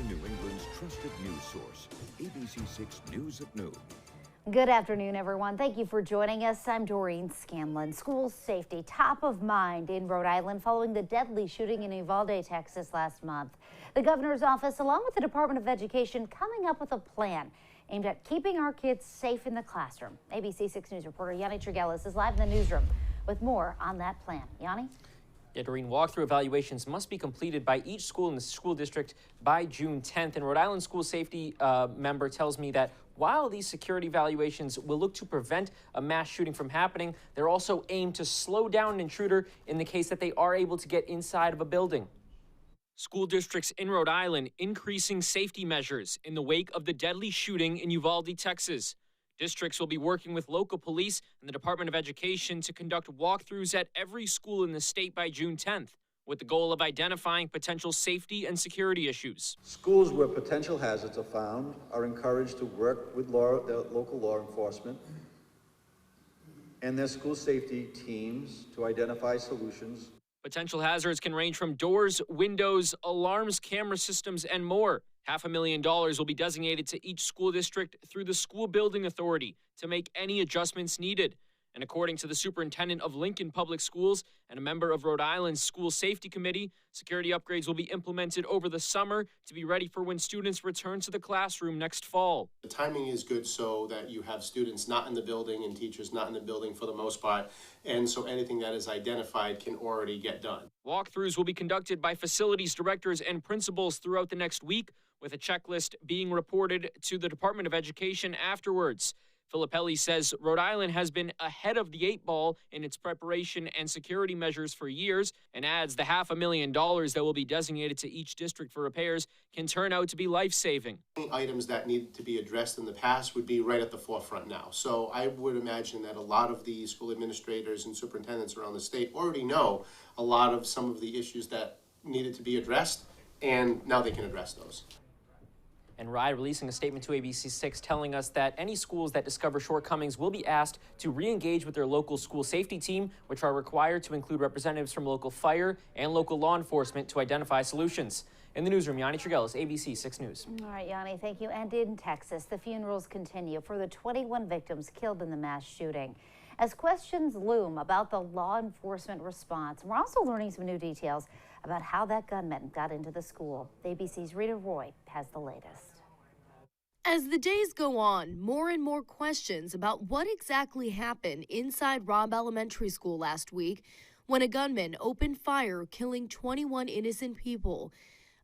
New England's trusted news source, ABC6 News at Noon. Good afternoon, everyone. Thank you for joining us. I'm Doreen Scanlon. School safety top of mind in Rhode Island following the deadly shooting in Uvalde, Texas last month. The governor's office, along with the Department of Education, coming up with a plan aimed at keeping our kids safe in the classroom. ABC6 News reporter Yanni Trigelis is live in the newsroom with more on that plan. Yanni? Yeah, Doreen, walkthrough evaluations must be completed by each school in the school district by June 10th. And Rhode Island school safety member tells me that while these security evaluations will look to prevent a mass shooting from happening, they're also aimed to slow down an intruder in the case that they are able to get inside of a building. School districts in Rhode Island increasing safety measures in the wake of the deadly shooting in Uvalde, Texas. Districts will be working with local police and the Department of Education to conduct walkthroughs at every school in the state by June 10th, with the goal of identifying potential safety and security issues. Schools where potential hazards are found are encouraged to work with the local law enforcement and their school safety teams to identify solutions. Potential hazards can range from doors, windows, alarms, camera systems, and more. $500,000 will be designated to each school district through the School Building Authority to make any adjustments needed. And according to the superintendent of Lincoln Public Schools and a member of Rhode Island's School Safety Committee, security upgrades will be implemented over the summer to be ready for when students return to the classroom next fall. The timing is good so that you have students not in the building and teachers not in the building for the most part, and so anything that is identified can already get done. Walkthroughs will be conducted by facilities directors and principals throughout the next week, with a checklist being reported to the Department of Education afterwards. Filippelli says Rhode Island has been ahead of the 8 ball in its preparation and security measures for years, and adds the $500,000 that will be designated to each district for repairs can turn out to be life-saving. Items that needed to be addressed in the past would be right at the forefront now. So I would imagine that a lot of the school administrators and superintendents around the state already know a lot of some of the issues that needed to be addressed, and now they can address those. And RIDE releasing a statement to ABC6 telling us that any schools that discover shortcomings will be asked to re-engage with their local school safety team, which are required to include representatives from local fire and local law enforcement to identify solutions. In the newsroom, Yanni Trigelis, ABC6 News. All right, Yanni, thank you. And in Texas, the funerals continue for the 21 victims killed in the mass shooting. As questions loom about the law enforcement response, we're also learning some new details about how that gunman got into the school. ABC's Rita Roy has the latest. As the days go on, more and more questions about what exactly happened inside Robb Elementary School last week when a gunman opened fire, killing 21 innocent people.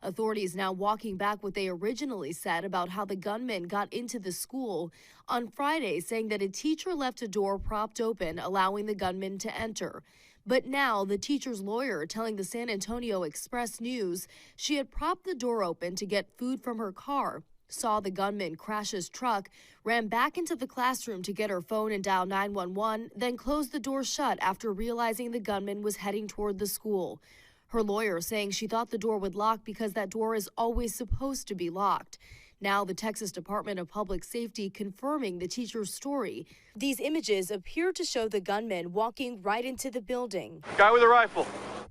Authorities now walking back what they originally said about how the gunman got into the school on Friday, saying that a teacher left a door propped open, allowing the gunman to enter. But now the teacher's lawyer telling the San Antonio Express News she had propped the door open to get food from her car, saw the gunman crash his truck, ran back into the classroom to get her phone and dial 911, then closed the door shut after realizing the gunman was heading toward the school. Her lawyer saying she thought the door would lock because that door is always supposed to be locked. Now the Texas Department of Public Safety confirming the teacher's story. These images appear to show the gunman walking right into the building. Guy with a rifle.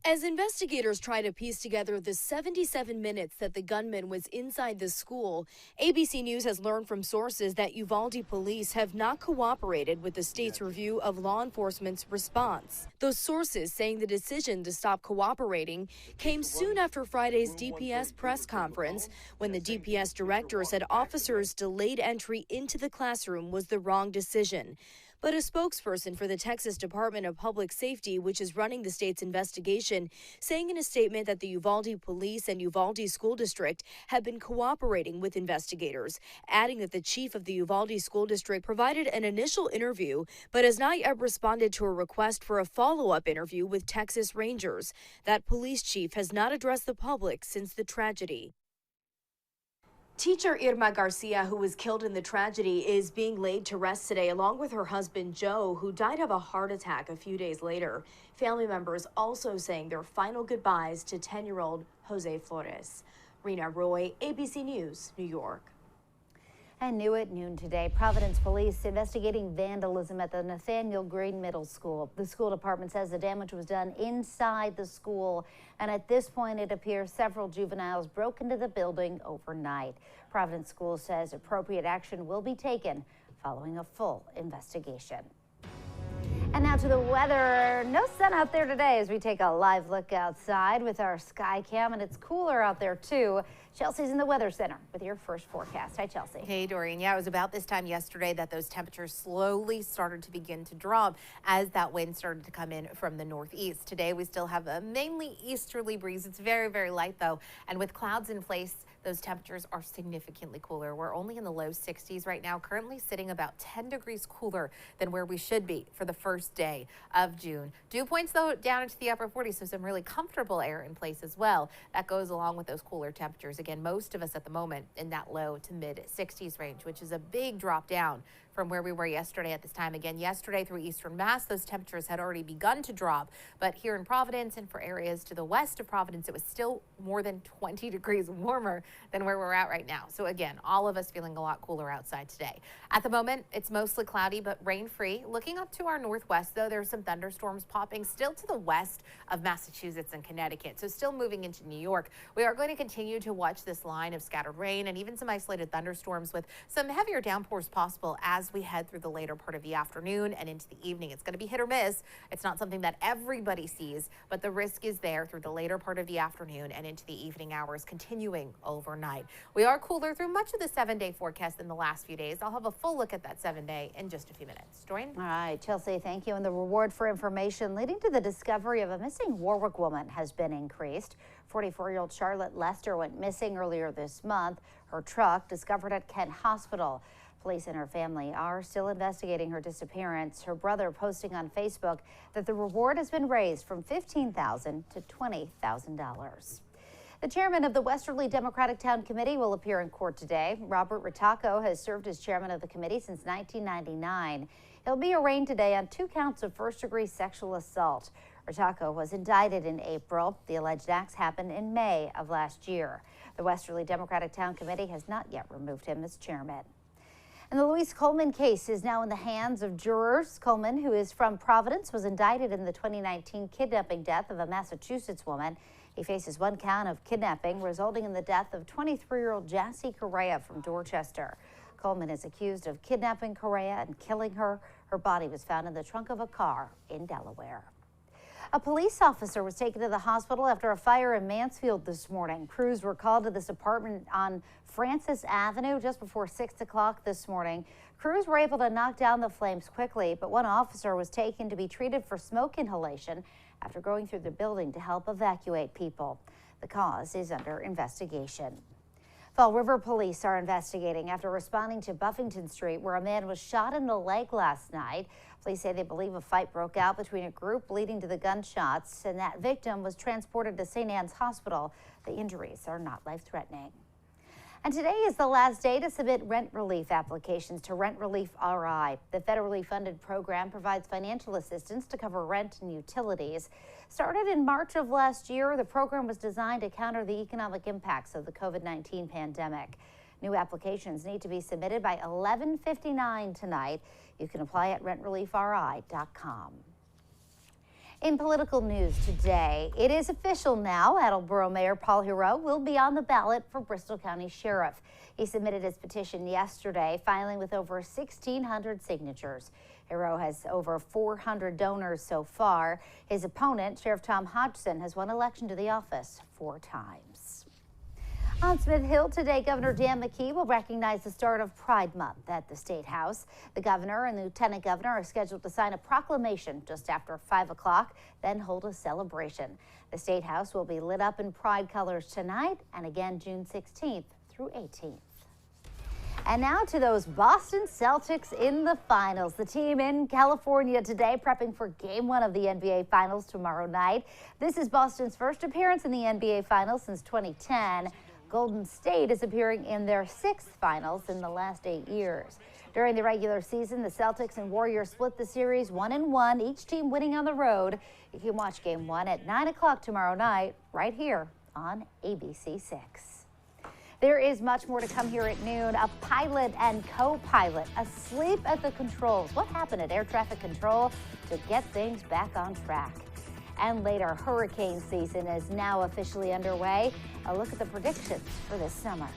As investigators try to piece together the 77 minutes that the gunman was inside the school, ABC News has learned from sources that Uvalde police have not cooperated with the state's review of law enforcement's response. Those sources saying the decision to stop cooperating came soon after Friday's DPS press conference, when the DPS director said officers' delayed entry into the classroom was the wrong decision. But a spokesperson for the Texas Department of Public Safety, which is running the state's investigation, saying in a statement that the Uvalde Police and Uvalde School District have been cooperating with investigators, adding that the chief of the Uvalde School District provided an initial interview, but has not yet responded to a request for a follow-up interview with Texas Rangers. That police chief has not addressed the public since the tragedy. Teacher Irma Garcia, who was killed in the tragedy, is being laid to rest today, along with her husband, Joe, who died of a heart attack a few days later. Family members also saying their final goodbyes to 10-year-old Jose Flores. Rena Roy, ABC News, New York. And new at noon today, Providence police investigating vandalism at the Nathaniel Green Middle School. The school department says the damage was done inside the school, and at this point it appears several juveniles broke into the building overnight. Providence School says appropriate action will be taken following a full investigation. And now to the weather. No sun out there today as we take a live look outside with our sky cam, and it's cooler out there too. Chelsea's in the Weather Center with your first forecast. Hi, Chelsea. Hey, Doreen. Yeah, it was about this time yesterday that those temperatures slowly started to begin to drop as that wind started to come in from the northeast. Today, we still have a mainly easterly breeze. It's very, very light, though. And with clouds in place, those temperatures are significantly cooler. We're only in the low 60s right now, currently sitting about 10 degrees cooler than where we should be for the first day of June. Dew points, though, down into the upper 40s, so some really comfortable air in place as well. That goes along with those cooler temperatures. Again, most of us at the moment in that low to mid 60s range, which is a big drop down from where we were yesterday at this time. Again, yesterday through eastern Mass, those temperatures had already begun to drop, but here in Providence and for areas to the west of Providence, it was still more than 20 degrees warmer than where we're at right now. So again, all of us feeling a lot cooler outside today. At the moment, it's mostly cloudy, but rain-free. Looking up to our northwest, though, there's some thunderstorms popping still to the west of Massachusetts and Connecticut, so still moving into New York. We are going to continue to watch this line of scattered rain and even some isolated thunderstorms with some heavier downpours possible as we head through the later part of the afternoon and into the evening. It's going to be hit or miss. It's not something that everybody sees, but the risk is there through the later part of the afternoon and into the evening hours, continuing overnight. We are cooler through much of the 7-day forecast in the last few days. I'll have a full look at that 7-day in just a few minutes. Doreen? All right, Chelsea, thank you. And the reward for information leading to the discovery of a missing Warwick woman has been increased. 44-year-old Charlotte Lester went missing earlier this month. Her truck discovered at Kent Hospital. Police and her family are still investigating her disappearance. Her brother posting on Facebook that the reward has been raised from $15,000 to $20,000. The chairman of the Westerly Democratic Town Committee will appear in court today. Robert Ritacco has served as chairman of the committee since 1999. He'll be arraigned today on 2 counts of first-degree sexual assault. Ritacco was indicted in April. The alleged acts happened in May of last year. The Westerly Democratic Town Committee has not yet removed him as chairman. And the Louise Coleman case is now in the hands of jurors. Coleman, who is from Providence, was indicted in the 2019 kidnapping death of a Massachusetts woman. He faces 1 count of kidnapping, resulting in the death of 23-year-old Jassy Correa from Dorchester. Coleman is accused of kidnapping Correa and killing her. Her body was found in the trunk of a car in Delaware. A police officer was taken to the hospital after a fire in Mansfield this morning. Crews were called to this apartment on Francis Avenue just before 6 o'clock this morning. Crews were able to knock down the flames quickly, but one officer was taken to be treated for smoke inhalation after going through the building to help evacuate people. The cause is under investigation. Fall River police are investigating after responding to Buffington Street, where a man was shot in the leg last night. Police say they believe a fight broke out between a group leading to the gunshots, and that victim was transported to St. Anne's Hospital. The injuries are not life-threatening. And today is the last day to submit rent relief applications to Rent Relief RI. The federally funded program provides financial assistance to cover rent and utilities. Started in March of last year, the program was designed to counter the economic impacts of the COVID-19 pandemic. New applications need to be submitted by 11:59 tonight. You can apply at rentreliefri.com. In political news today, it is official now. Attleboro Mayor Paul Hero will be on the ballot for Bristol County Sheriff. He submitted his petition yesterday, filing with over 1,600 signatures. Hero has over 400 donors so far. His opponent, Sheriff Tom Hodgson, has won election to the office 4 times. On Smith Hill today, Governor Dan McKee will recognize the start of Pride Month at the State House. The governor and lieutenant governor are scheduled to sign a proclamation just after 5 o'clock, then hold a celebration. The State House will be lit up in Pride colors tonight and again June 16th through 18th. And now to those Boston Celtics in the finals. The team in California today prepping for Game 1 of the NBA Finals tomorrow night. This is Boston's first appearance in the NBA Finals since 2010. Golden State is appearing in their 6th finals in the last 8 years. During the regular season, the Celtics and Warriors split the series 1-1, each team winning on the road. You can watch Game 1 at 9 o'clock tomorrow night right here on ABC6. There is much more to come here at noon. A pilot and co-pilot asleep at the controls. What happened at air traffic control to get things back on track? And later, hurricane season is now officially underway. A look at the predictions for this summer.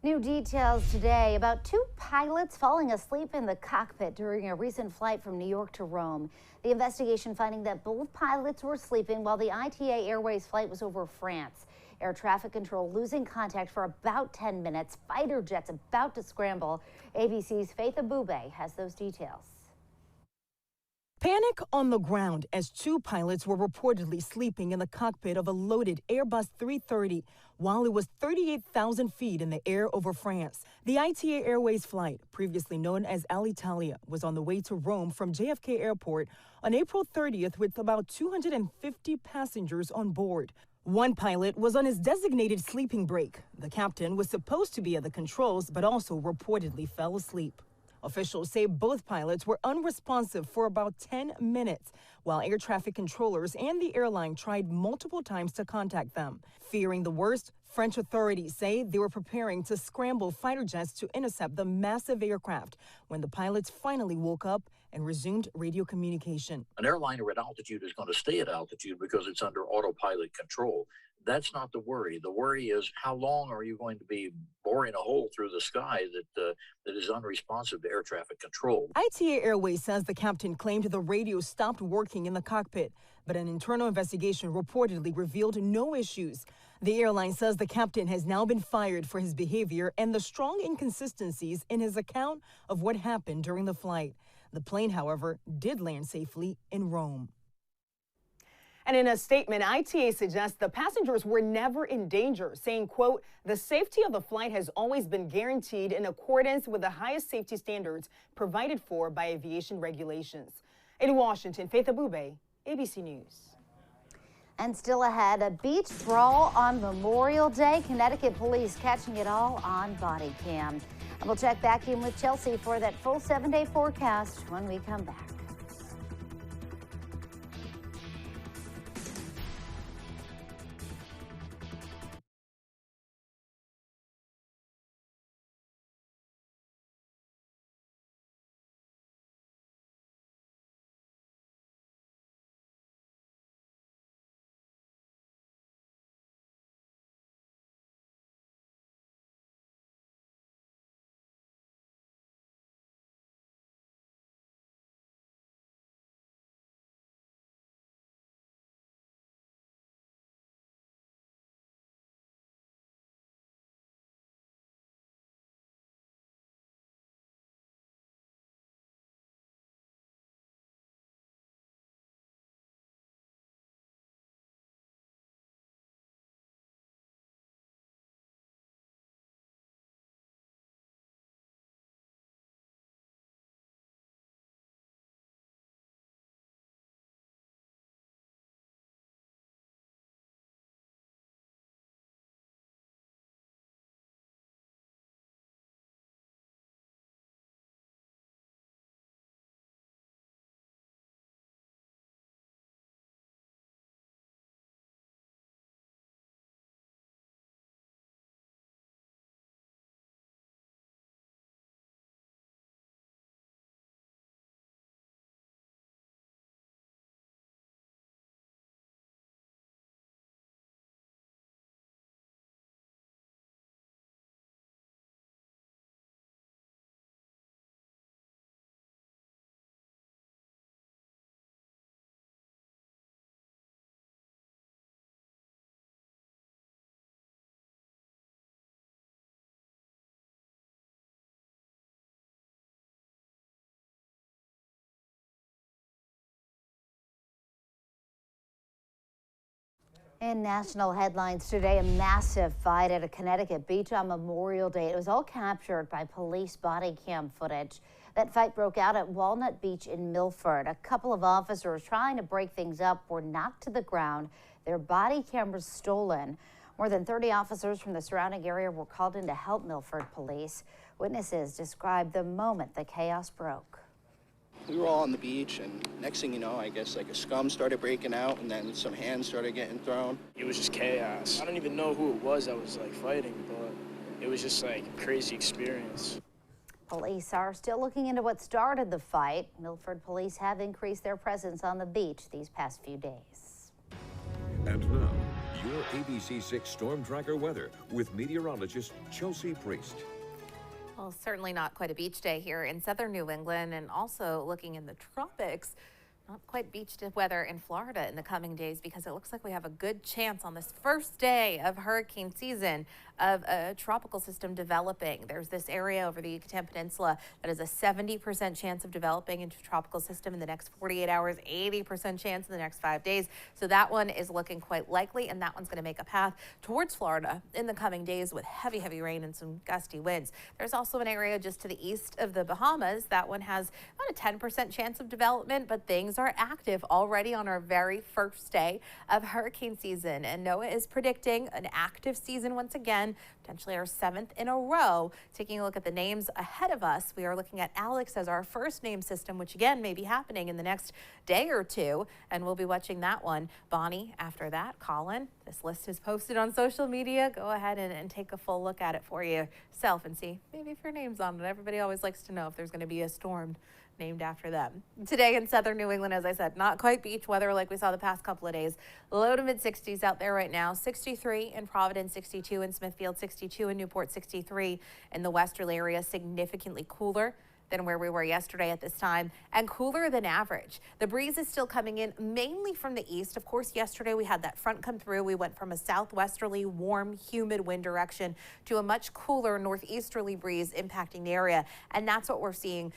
New details today about two pilots falling asleep in the cockpit during a recent flight from New York to Rome. The investigation finding that both pilots were sleeping while the ITA Airways flight was over France. Air traffic control losing contact for about 10 minutes. Fighter jets about to scramble. ABC's Faith Abube has those details. Panic on the ground as two pilots were reportedly sleeping in the cockpit of a loaded Airbus 330 while it was 38,000 feet in the air over France. The ITA Airways flight, previously known as Alitalia, was on the way to Rome from JFK Airport on April 30th with about 250 passengers on board. One pilot was on his designated sleeping break. The captain was supposed to be at the controls, but also reportedly fell asleep. Officials say both pilots were unresponsive for about 10 minutes, while air traffic controllers and the airline tried multiple times to contact them. Fearing the worst, French authorities say they were preparing to scramble fighter jets to intercept the massive aircraft when the pilots finally woke up and resumed radio communication. An airliner at altitude is going to stay at altitude because it's under autopilot control. That's not the worry. The worry is how long are you going to be boring a hole through the sky that is unresponsive to air traffic control. ITA Airways says the captain claimed the radio stopped working in the cockpit, but an internal investigation reportedly revealed no issues. The airline says the captain has now been fired for his behavior and the strong inconsistencies in his account of what happened during the flight. The plane, however, did land safely in Rome. And in a statement, ITA suggests the passengers were never in danger, saying, quote, "The safety of the flight has always been guaranteed in accordance with the highest safety standards provided for by aviation regulations." In Washington, Faith Abube, ABC News. And still ahead, a beach brawl on Memorial Day. Connecticut police catching it all on body cam. And we'll check back in with Chelsea for that full 7-day forecast when we come back. In national headlines today, a massive fight at a Connecticut beach on Memorial Day. It was all captured by police body cam footage. That fight broke out at Walnut Beach in Milford. A couple of officers trying to break things up were knocked to the ground, their body cameras stolen. More than 30 officers from the surrounding area were called in to help Milford police. Witnesses described the moment the chaos broke. We were all on the beach, and next thing you know, I guess like a scum started breaking out, and then some hands started getting thrown. It was just chaos. I don't even know who it was that was like fighting, but it was just like a crazy experience. Police are still looking into what started the fight. Milford police have increased their presence on the beach these past few days. And now, your ABC6 Storm Tracker weather with meteorologist Chelsea Priest. Well, certainly not quite a beach day here in southern New England, and also looking in the tropics. Not quite beach weather in Florida in the coming days, because it looks like we have a good chance on this first day of hurricane season of a tropical system developing. There's this area over the Yucatan Peninsula that is a 70% chance of developing into a tropical system in the next 48 hours, 80% chance in the next 5 days. So that one is looking quite likely, and that one's going to make a path towards Florida in the coming days with heavy, heavy rain and some gusty winds. There's also an area just to the east of the Bahamas. That one has about a 10% chance of development, but things are active already on our very first day of hurricane season. And NOAA is predicting an active season once again, potentially our 7th in a row. Taking a look at the names ahead of us, we are looking at Alex as our first name system, which again may be happening in the next day or two, and we'll be watching that one. Bonnie after that, Colin. This list is posted on social media. Go ahead and take a full look at it for yourself and see maybe if your name's on it. Everybody always likes to know if there's going to be a storm named after them. Today in southern New England, as I said, not quite beach weather like we saw the past couple of days. Low to mid 60s out there right now. 63 in Providence, 62 in Smithfield, 62 in Newport, 63 in the westerly area. Significantly cooler than where we were yesterday at this time, and cooler than average. The breeze is still coming in mainly from the east. Of course, yesterday we had that front come through. We went from a southwesterly, warm, humid wind direction to a much cooler northeasterly breeze impacting the area, and that's what we're seeing.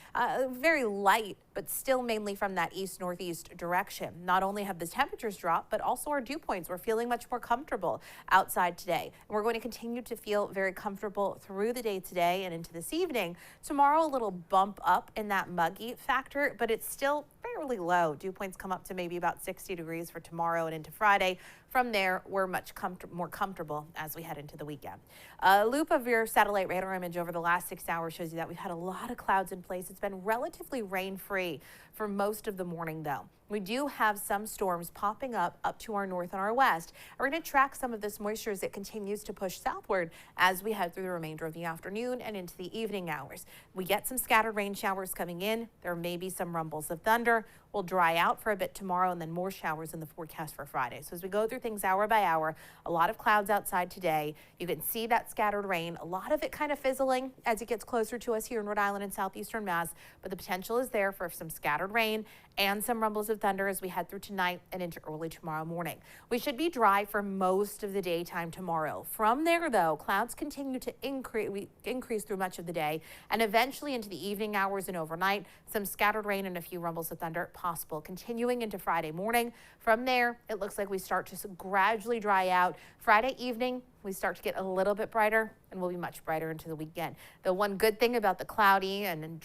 Very light, but still mainly from that east-northeast direction. Not only have the temperatures dropped, but also our dew points. We're feeling much more comfortable outside today. And we're going to continue to feel very comfortable through the day today and into this evening. Tomorrow, a little bump up in that muggy factor, but it's still fairly low. Dew points come up to maybe about 60 degrees for tomorrow and into Friday. From there, we're much more comfortable as we head into the weekend. A loop of your satellite radar image over the last 6 hours shows you that we've had a lot of clouds in place. It's been relatively rain-free for most of the morning, though. We do have some storms popping up to our north and our west. We're going to track some of this moisture as it continues to push southward as we head through the remainder of the afternoon and into the evening hours. We get some scattered rain showers coming in. There may be some rumbles of thunder. Will dry out for a bit tomorrow, and then more showers in the forecast for Friday. So as we go through things hour by hour, a lot of clouds outside today. You can see that scattered rain, a lot of it kind of fizzling as it gets closer to us here in Rhode Island and southeastern Mass, but the potential is there for some scattered rain and some rumbles of thunder as we head through tonight and into early tomorrow morning. We should be dry for most of the daytime tomorrow. From there, though, clouds continue to increase through much of the day, and eventually into the evening hours and overnight, some scattered rain and a few rumbles of thunder possible. Continuing into Friday morning. From there, it looks like we start to gradually dry out. Friday evening, we start to get a little bit brighter, and we'll be much brighter into the weekend. The one good thing about the cloudy and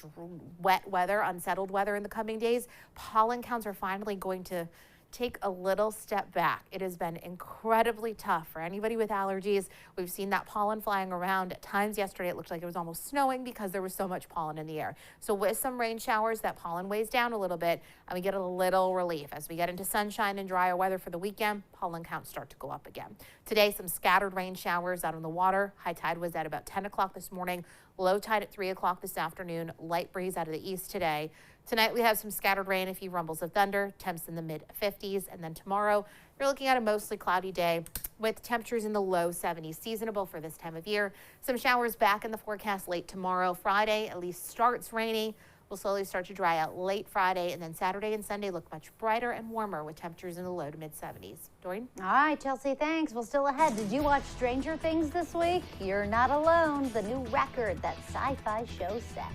wet weather, unsettled weather in the coming days, pollen counts are finally going to take a little step back. It has been incredibly tough for anybody with allergies. We've seen that pollen flying around. At times yesterday, it looked like it was almost snowing because there was so much pollen in the air. So with some rain showers, that pollen weighs down a little bit, and we get a little relief. As we get into sunshine and drier weather for the weekend, pollen counts start to go up again. Today, some scattered rain showers out on the water. High tide was at about 10 o'clock this morning. Low tide at 3 o'clock this afternoon. Light breeze out of the east today. Tonight, we have some scattered rain, a few rumbles of thunder, temps in the mid-50s. And then tomorrow, you're looking at a mostly cloudy day with temperatures in the low 70s, seasonable for this time of year. Some showers back in the forecast late tomorrow. Friday at least starts rainy. We'll slowly start to dry out late Friday, and then Saturday and Sunday look much brighter and warmer with temperatures in the low to mid-70s. Doreen? All right, Chelsea, thanks. Well, still ahead. Did you watch Stranger Things this week? You're not alone. The new record that sci-fi show set.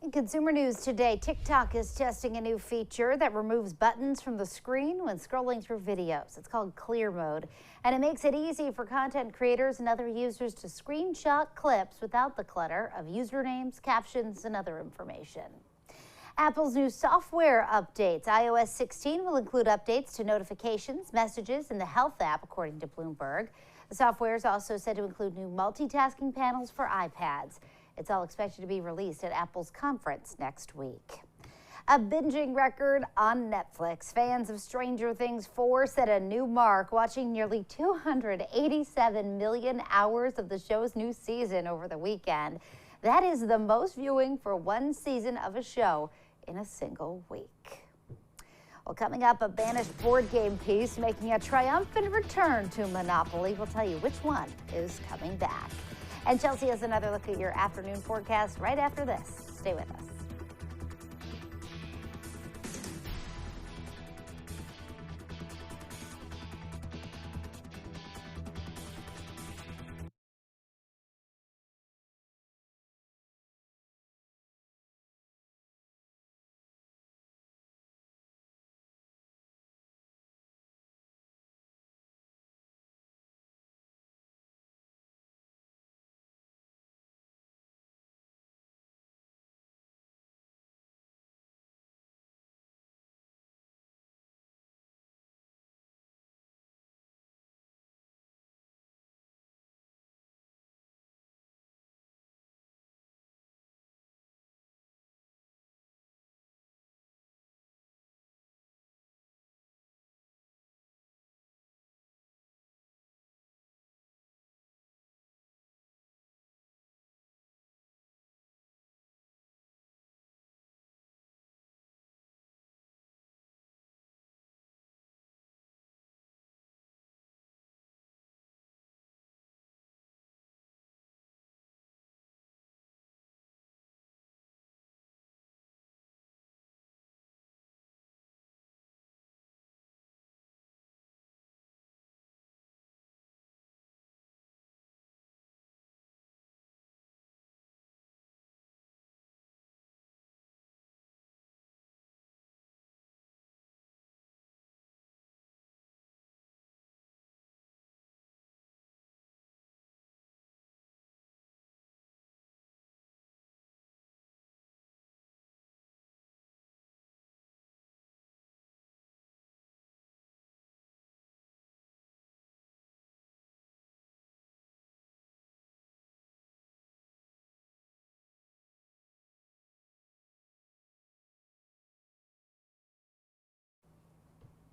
In consumer news today, TikTok is testing a new feature that removes buttons from the screen when scrolling through videos. It's called Clear Mode, and it makes it easy for content creators and other users to screenshot clips without the clutter of usernames, captions, and other information. Apple's new software updates. iOS 16 will include updates to notifications, messages, and the Health app, according to Bloomberg. The software is also said to include new multitasking panels for iPads. It's all expected to be released at Apple's conference next week. A binging record on Netflix. Fans of Stranger Things 4 set a new mark, watching nearly 287 million hours of the show's new season over the weekend. That is the most viewing for one season of a show in a single week. Well, coming up, a banished board game piece making a triumphant return to Monopoly. We'll tell you which one is coming back. And Chelsea has another look at your afternoon forecast right after this. Stay with us.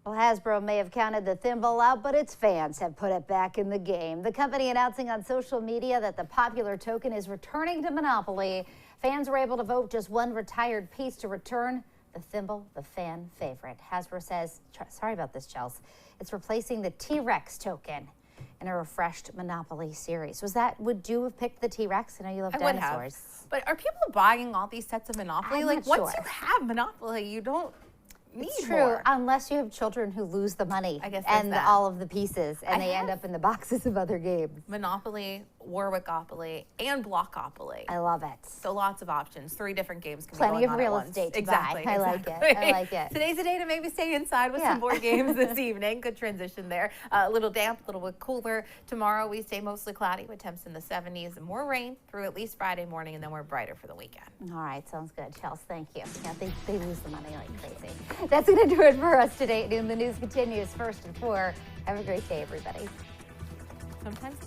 Well, Hasbro may have counted the thimble out, but its fans have put it back in the game. The company announcing on social media that the popular token is returning to Monopoly. Fans were able to vote just one retired piece to return. The thimble, the fan favorite. Hasbro says, sorry about this, Chelsea, it's replacing the T-Rex token in a refreshed Monopoly series. Would you have picked the T-Rex? I know you love dinosaurs. But are people buying all these sets of Monopoly? I'm like, not once sure. you have Monopoly, you don't need It's more. true, unless you have children who lose the money I guess and all of the pieces, and they end have up in the boxes of other games. Monopoly, Warwickopoly, and Blockopoly. I love it. So lots of options. 3 different games can Plenty be going of on real at once. estate to Exactly. buy. I like it. I like it. Today's the day to maybe stay inside with some board games this evening. Good transition there. A little damp, a little bit cooler. Tomorrow we stay mostly cloudy with temps in the 70s and more rain through at least Friday morning, and then we're brighter for the weekend. All right, sounds good, Chelsea. Thank you. Yeah, they lose the money like crazy. That's going to do it for us today at noon. The news continues first and 4. Have a great day, everybody. Sometimes